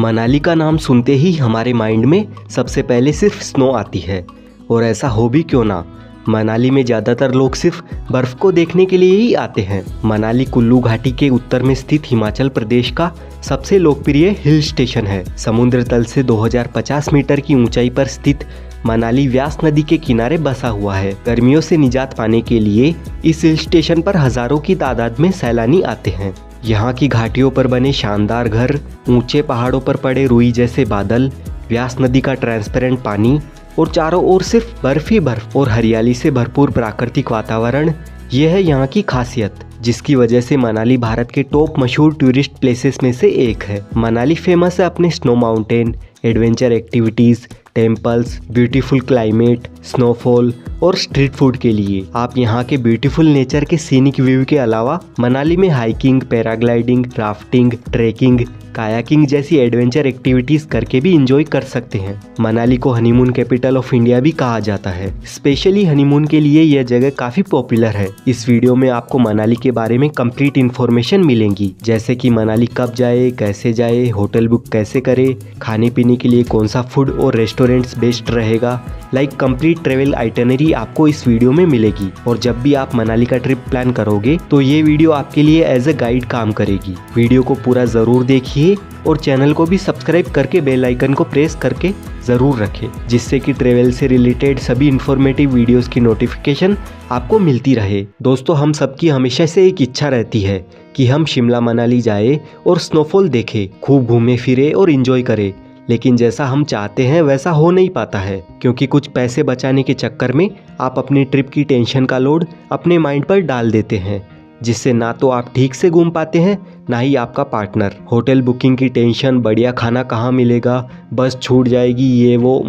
मनाली का नाम सुनते ही हमारे माइंड में सबसे पहले सिर्फ स्नो आती है। और ऐसा हो भी क्यों ना, मनाली में ज़्यादातर लोग सिर्फ बर्फ़ को देखने के लिए ही आते हैं। मनाली कुल्लू घाटी के उत्तर में स्थित हिमाचल प्रदेश का सबसे लोकप्रिय हिल स्टेशन है। समुद्र तल से 2050 मीटर की ऊंचाई पर स्थित मनाली व्यास नदी के किनारे बसा हुआ है। गर्मियों से निजात पाने के लिए इस हिल स्टेशन पर हजारों की तादाद में सैलानी आते हैं। यहाँ की घाटियों पर बने शानदार घर, ऊंचे पहाड़ों पर पड़े रुई जैसे बादल, व्यास नदी का ट्रांसपेरेंट पानी और चारों ओर सिर्फ बर्फ ही बर्फ और हरियाली से भरपूर प्राकृतिक वातावरण, यह है यहाँ की खासियत, जिसकी वजह से मनाली भारत के टॉप मशहूर टूरिस्ट प्लेसेस में से एक है। मनाली फेमस है अपने snow mountain, adventure activities, temples, beautiful climate, snowfall और स्ट्रीट फूड के लिए। आप यहाँ के ब्यूटीफुल नेचर के सीनिक व्यू के अलावा मनाली में hiking, paragliding, rafting, trekking, kayaking जैसी एडवेंचर एक्टिविटीज करके भी इंजॉय कर सकते हैं। मनाली को हनीमून कैपिटल ऑफ इंडिया भी कहा जाता है। स्पेशली हनीमून के लिए यह जगह काफी पॉपुलर है। इस वीडियो में आपको मनाली के बारे में कंप्लीट इन्फॉर्मेशन मिलेंगी, जैसे कि मनाली कब जाए, कैसे जाए, होटल बुक कैसे करे, खाने पीने के लिए कौन सा फूड और रेस्टोरेंट्स बेस्ट रहेगा। कंप्लीट ट्रेवल आइटनरी आपको इस वीडियो में मिलेगी। और जब भी आप मनाली का ट्रिप प्लान करोगे तो ये वीडियो आपके लिए एज अ गाइड काम करेगी। वीडियो को पूरा जरूर देखिए और चैनल को भी सब्सक्राइब करके बेल आइकन को प्रेस करके ज़रूर रखें, जिससे कि ट्रेवल से रिलेटेड सभी इन्फॉर्मेटिव वीडियोस की नोटिफिकेशन आपको मिलती रहे। दोस्तों, हम सबकी हमेशा से एक इच्छा रहती है कि हम शिमला मनाली जाए और स्नोफॉल देखें, खूब घूमे फिरे और इन्जॉय करें। लेकिन जैसा हम चाहते हैं वैसा हो नहीं पाता है, क्योंकि कुछ पैसे बचाने के चक्कर में आप अपनी ट्रिप की टेंशन का लोड अपने माइंड पर डाल देते हैं, जिससे ना तो आप ठीक से घूम पाते हैं, ना ही आपका पार्टनर। होटल बुकिंग की टेंशन, बढ़िया खाना कहाँ मिलेगा, बस छूट जाएगी, ये वो,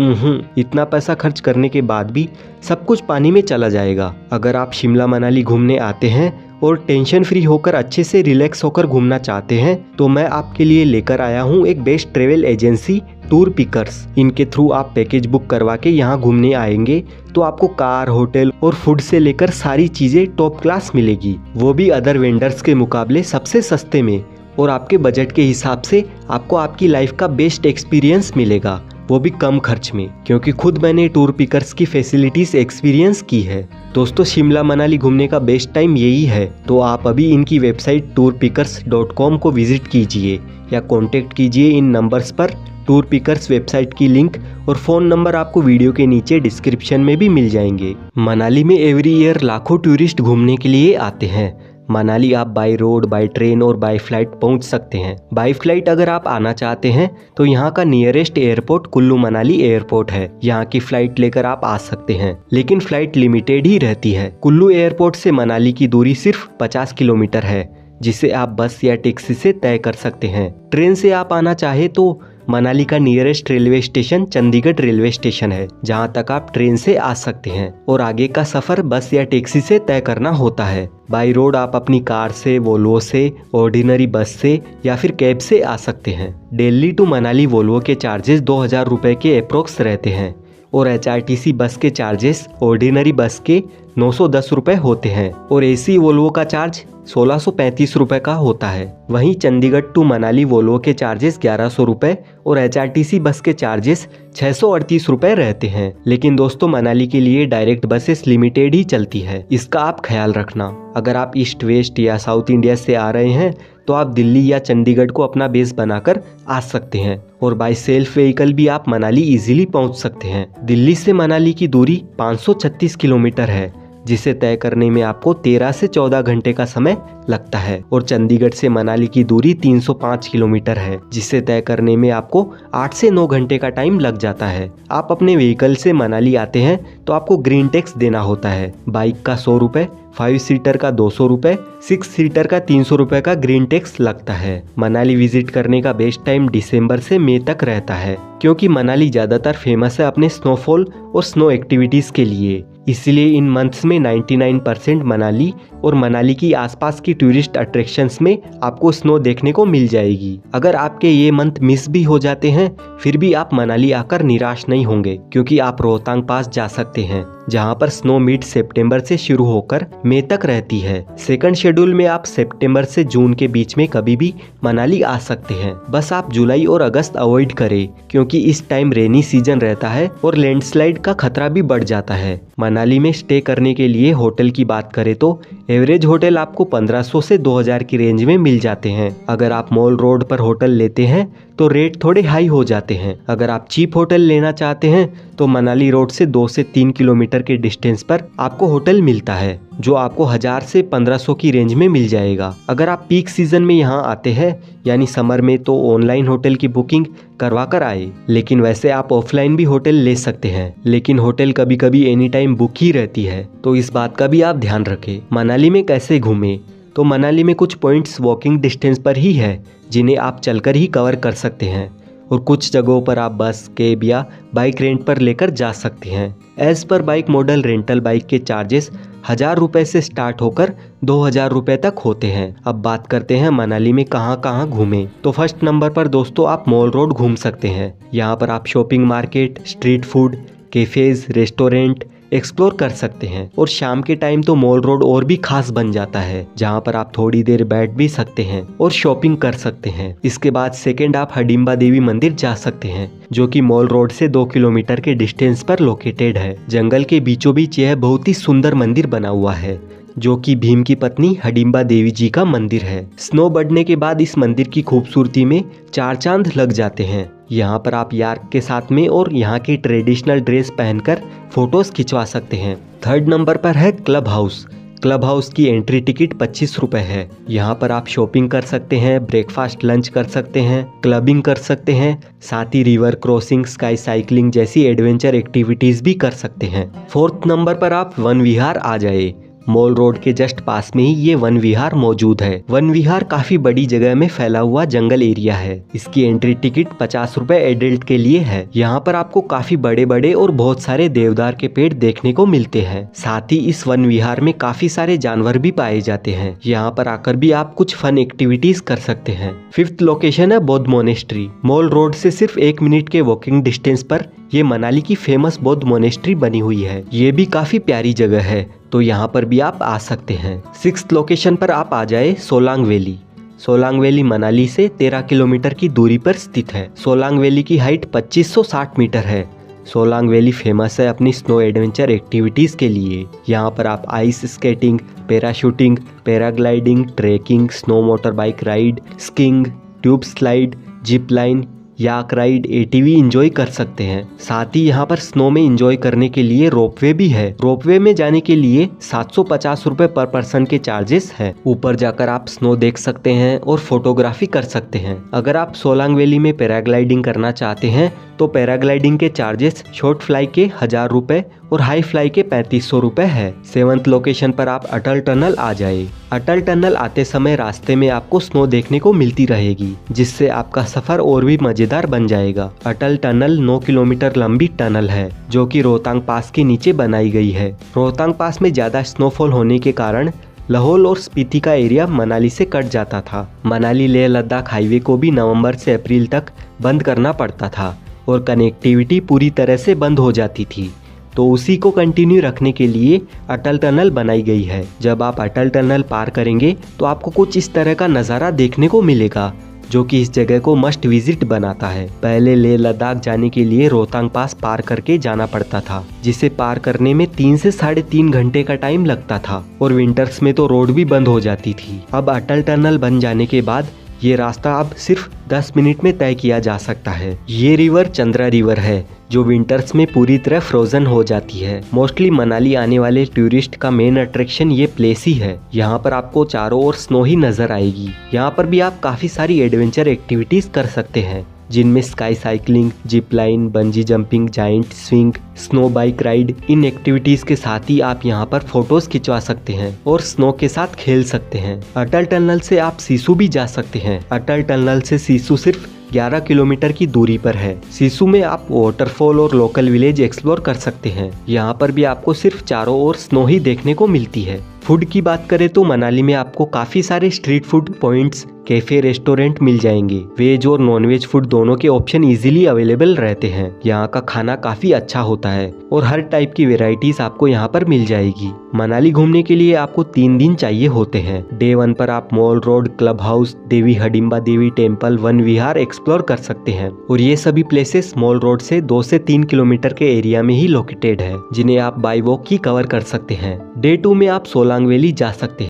इतना पैसा खर्च करने के बाद भी सब कुछ पानी में चला जाएगा। अगर आप शिमला मनाली घूमने आते हैं और टेंशन फ्री होकर अच्छे से रिलैक्स होकर घूमना चाहते हैं, तो मैं आपके लिए लेकर आया हूँ एक best travel agency, tour pickers. इनके थ्रू आप पैकेज बुक करवा के यहाँ घूमने आएंगे तो आपको कार, होटल और फूड से लेकर सारी चीजें टॉप क्लास मिलेगी, वो भी अदर वेंडर्स के मुकाबले सबसे सस्ते में, और आपके बजट के हिसाब से आपको आपकी लाइफ का बेस्ट एक्सपीरियंस मिलेगा, वो भी कम खर्च में, क्योंकि खुद मैंने टूर पिकर्स की फैसिलिटीज एक्सपीरियंस की है। दोस्तों, शिमला मनाली घूमने का बेस्ट टाइम यही है, तो आप अभी इनकी वेबसाइट tourpickers.com को विजिट कीजिए या कॉन्टेक्ट कीजिए इन नंबर्स पर। टूर पिकर्स वेबसाइट की लिंक और फ़ोन नंबर आपको वीडियो के नीचे डिस्क्रिप्शन में भी मिल जाएंगे। मनाली में एवरी ईयर लाखों टूरिस्ट घूमने के लिए आते हैं। मनाली आप बाय रोड, बाय ट्रेन और बाय फ्लाइट पहुंच सकते हैं। बाय फ्लाइट अगर आप आना चाहते हैं तो यहाँ का nearest airport Kullu Manali airport है। यहाँ की फ्लाइट लेकर आप आ सकते हैं, लेकिन फ्लाइट लिमिटेड ही रहती है। कुल्लू एयरपोर्ट से मनाली की दूरी सिर्फ 50 किलोमीटर है, जिसे आप बस या टैक्सी से तय कर सकते हैं। ट्रेन से आप आना चाहे तो मनाली का nearest railway station Chandigarh railway station है, जहां तक आप ट्रेन से आ सकते हैं, और आगे का सफर बस या टैक्सी से तय करना होता है। बाई रोड आप अपनी कार से, वोल्वो से, ऑर्डिनरी बस से या फिर कैब से आ सकते हैं। दिल्ली टू मनाली वोल्वो के चार्जेस 2000 रुपए के अप्रोक्स रहते हैं, और HRTC बस के चार्जेस ऑर्डिनरी बस के 910 रुपए होते हैं, और AC वोल्वो का चार्ज 1635 रुपए का होता है। वहीं चंडीगढ़ टू मनाली वोल्वो के चार्जेस 1100 रुपए और HRTC बस के चार्जेस 638 रुपए रहते हैं। लेकिन दोस्तों, मनाली के लिए डायरेक्ट बसेस लिमिटेड ही चलती है, इसका आप ख्याल रखना। अगर आप ईस्ट वेस्ट या साउथ इंडिया से आ रहे हैं तो आप दिल्ली या चंडीगढ़ को अपना बेस बनाकर आ सकते हैं, और बाय सेल्फ व्हीकल भी आप मनाली इजीली पहुंच सकते हैं। दिल्ली से मनाली की दूरी 536 किलोमीटर है, जिसे तय करने में आपको 13 से 14 घंटे का समय लगता है, और चंडीगढ़ से मनाली की दूरी 305 किलोमीटर है, जिसे तय करने में आपको 8 से 9 घंटे का टाइम लग जाता है। आप अपने व्हीकल से मनाली आते हैं तो आपको ग्रीन टैक्स देना होता है। बाइक का 100 रुपए, 5 सीटर का 200 रुपए, 6 सीटर का 300 रुपए का ग्रीन टैक्स लगता है। मनाली विजिट करने का बेस्ट टाइम दिसंबर से मई तक रहता है, क्योंकि मनाली ज्यादातर फेमस है अपने स्नोफॉल और स्नो एक्टिविटीज के लिए। इसलिए इन मंथ्स में 99% मनाली और मनाली की आसपास की टूरिस्ट अट्रैक्शंस में आपको स्नो देखने को मिल जाएगी। अगर आपके ये मंथ मिस भी हो जाते हैं, फिर भी आप मनाली आकर निराश नहीं होंगे, क्योंकि आप रोहतांग पास जा सकते हैं, जहाँ पर स्नो मिड सितंबर से शुरू होकर मई तक रहती है। सेकंड शेड्यूल में आप सितंबर से जून के बीच में कभी भी मनाली आ सकते हैं। बस आप जुलाई और अगस्त अवॉइड करें, क्योंकि इस टाइम रेनी सीजन रहता है और लैंडस्लाइड का खतरा भी बढ़ जाता है। मनाली में स्टे करने के लिए होटल की बात करें तो एवरेज होटल आपको 1500 से 2000 की रेंज में मिल जाते हैं। अगर आप मॉल रोड पर होटल लेते हैं तो रेट थोड़े हाई हो जाते हैं। अगर आप चीप होटल लेना चाहते हैं तो मनाली रोड से 2 से 3 किलोमीटर के डिस्टेंस पर आपको होटल मिलता है, जो आपको 1000 से 1500 की रेंज में मिल जाएगा। अगर आप पीक सीजन में यहाँ आते हैं यानी समर में, तो ऑनलाइन होटल की बुकिंग करवा कर आए। लेकिन वैसे आप ऑफलाइन भी होटल ले सकते हैं, लेकिन होटल कभी कभी एनी टाइम बुक ही रहती है, तो इस बात का भी आप ध्यान रखें। मनाली में कैसे घूमें, तो मनाली में कुछ पॉइंट्स वॉकिंग डिस्टेंस पर ही है जिन्हें आप चलकर ही कवर कर सकते हैं, और कुछ जगहों पर आप बस, कैब या बाइक रेंट पर लेकर जा सकते हैं। एज पर बाइक मॉडल रेंटल बाइक के चार्जेस 1000 रुपये से स्टार्ट होकर 2000 रुपये तक होते हैं। अब बात करते हैं मनाली में कहाँ कहाँ घूमें। तो फर्स्ट नंबर पर दोस्तों आप मॉल रोड घूम सकते हैं। यहाँ पर आप shopping market, street food, cafes, restaurant explore कर सकते हैं। और शाम के टाइम तो मॉल रोड और भी खास बन जाता है, जहाँ पर आप थोड़ी देर बैठ भी सकते हैं और शॉपिंग कर सकते हैं। इसके बाद सेकेंड आप हडिम्बा देवी मंदिर जा सकते हैं, जो कि मॉल रोड से 2 किलोमीटर के डिस्टेंस पर लोकेटेड है। जंगल के बीचों बीच यह बहुत ही सुंदर मंदिर बना हुआ है, जो कि भीम की पत्नी हडिम्बा देवी जी का मंदिर है। स्नो बढ़ने के बाद इस मंदिर की खूबसूरती में 4 चांद लग जाते हैं। यहाँ पर आप यार्क के साथ में और यहाँ की ट्रेडिशनल ड्रेस पहनकर फोटोज खिंचवा सकते हैं। थर्ड नंबर पर है क्लब हाउस। क्लब हाउस की एंट्री टिकट 25 रुपए है। यहाँ पर आप शॉपिंग कर सकते हैं, ब्रेकफास्ट लंच कर सकते हैं, क्लबिंग कर सकते हैं, साथ ही रिवर क्रॉसिंग, स्काई साइकिलिंग जैसी एडवेंचर एक्टिविटीज भी कर सकते हैं। फोर्थ नंबर पर आप वन विहार आ जाए। मॉल रोड के जस्ट पास में ही ये वन विहार मौजूद है। वन विहार काफी बड़ी जगह में फैला हुआ जंगल एरिया है। इसकी एंट्री टिकट 50 रुपए एडल्ट के लिए है। यहाँ पर आपको काफी बड़े बड़े और बहुत सारे देवदार के पेड़ देखने को मिलते हैं। साथ ही इस वन विहार में काफी सारे जानवर भी पाए जाते हैं। यहाँ पर आकर भी आप कुछ फन एक्टिविटीज कर सकते हैं। फिफ्थ लोकेशन है बौद्ध मोनेस्ट्री। मॉल रोड से सिर्फ 1 मिनट के वॉकिंग डिस्टेंस पर ये मनाली की फेमस बौद्ध मोनेस्ट्री बनी हुई है। ये भी काफी प्यारी जगह है, तो यहाँ पर भी आप आ सकते हैं। सिक्स्थ लोकेशन पर आप आ जाए सोलांग वैली। सोलांग वैली मनाली से 13 किलोमीटर की दूरी पर स्थित है। सोलांग वैली की हाइट 2560 मीटर है। सोलांग वैली फेमस है अपनी स्नो एडवेंचर एक्टिविटीज के लिए। यहाँ पर आप ice skating, parachuting, paragliding, trekking, snow motor bike ride, skiing, tube slide, zip line, yak ride, ATV enjoy कर सकते हैं। साथ ही यहाँ पर स्नो में एंजॉय करने के लिए रोपवे भी है। रोपवे में जाने के लिए 750 रुपए पर पर्सन के चार्जेस है। ऊपर जाकर आप स्नो देख सकते हैं और फोटोग्राफी कर सकते हैं। अगर आप सोलांग वैली में पैराग्लाइडिंग करना चाहते हैं तो पैराग्लाइडिंग के चार्जेस शॉर्ट फ्लाई के 1000 रुपए और हाई फ्लाई के 3500 रुपए है। सेवंथ लोकेशन पर आप अटल टनल आ जाए। अटल टनल आते समय रास्ते में आपको स्नो देखने को मिलती रहेगी, जिससे आपका सफर और भी मजेदार बन जाएगा। अटल टनल 9 किलोमीटर लंबी टनल है, जो कि रोहतांग पास के नीचे बनाई गई है। रोहतांग पास में ज्यादा स्नोफॉल होने के कारण लाहौल और स्पीति का एरिया मनाली से कट जाता था। मनाली लेह लद्दाख हाईवे को भी नवंबर से अप्रैल तक बंद करना पड़ता था और कनेक्टिविटी पूरी तरह से बंद हो जाती थी। तो उसी को कंटिन्यू रखने के लिए अटल टनल बनाई गई है। जब आप अटल टनल पार करेंगे तो आपको कुछ इस तरह का नज़ारा देखने को मिलेगा, जो कि इस जगह को मस्ट विजिट बनाता है। पहले लेह लद्दाख जाने के लिए रोहतांग पास पार करके जाना पड़ता था, जिसे पार करने में 3 से 3.5 घंटे का टाइम लगता था और विंटर्स में तो रोड भी बंद हो जाती थी। अब अटल टनल बन जाने के बाद ये रास्ता अब सिर्फ 10 मिनट में तय किया जा सकता है। ये रिवर चंद्रा रिवर है, जो विंटर्स में पूरी तरह फ्रोजन हो जाती है। मोस्टली मनाली आने वाले टूरिस्ट का मेन अट्रैक्शन ये प्लेस ही है। यहाँ पर आपको चारों ओर स्नो ही नजर आएगी। यहाँ पर भी आप काफी सारी एडवेंचर एक्टिविटीज कर सकते हैं, जिनमें sky cycling, zip line, bungee jumping, giant swing, snow bike ride. इन एक्टिविटीज के साथ ही आप यहाँ पर फोटोज खिंचवा सकते हैं और स्नो के साथ खेल सकते हैं। अटल टनल से आप सिसु भी जा सकते हैं। अटल टनल से सिसु सिर्फ 11 किलोमीटर की दूरी पर है। सिसु में आप वाटरफॉल और लोकल विलेज एक्सप्लोर कर सकते हैं। यहाँ पर भी आपको सिर्फ चारों ओर स्नो ही देखने को मिलती है। फूड की बात करें तो मनाली में आपको काफ़ी सारे street food points, cafe, restaurant मिल जाएंगे। वेज और नॉन वेज फूड दोनों के ऑप्शन इजीली अवेलेबल रहते हैं। यहाँ का खाना काफ़ी अच्छा होता है और हर टाइप की वेराइटीज आपको यहाँ पर मिल जाएगी। मनाली घूमने के लिए आपको 3 दिन चाहिए होते हैं। डे 1 पर आप मॉल रोड, क्लब हाउस, देवी हडिम्बा देवी टेम्पल, वन विहार एक्सप्लोर कर सकते हैं और ये सभी प्लेसेस मॉल रोड से 2 से 3 किलोमीटर के एरिया में ही लोकेटेड है, जिन्हें आप बाय वॉक ही कवर कर सकते हैं। डे 2 में आप सोलांग वैली जा सकते हैं।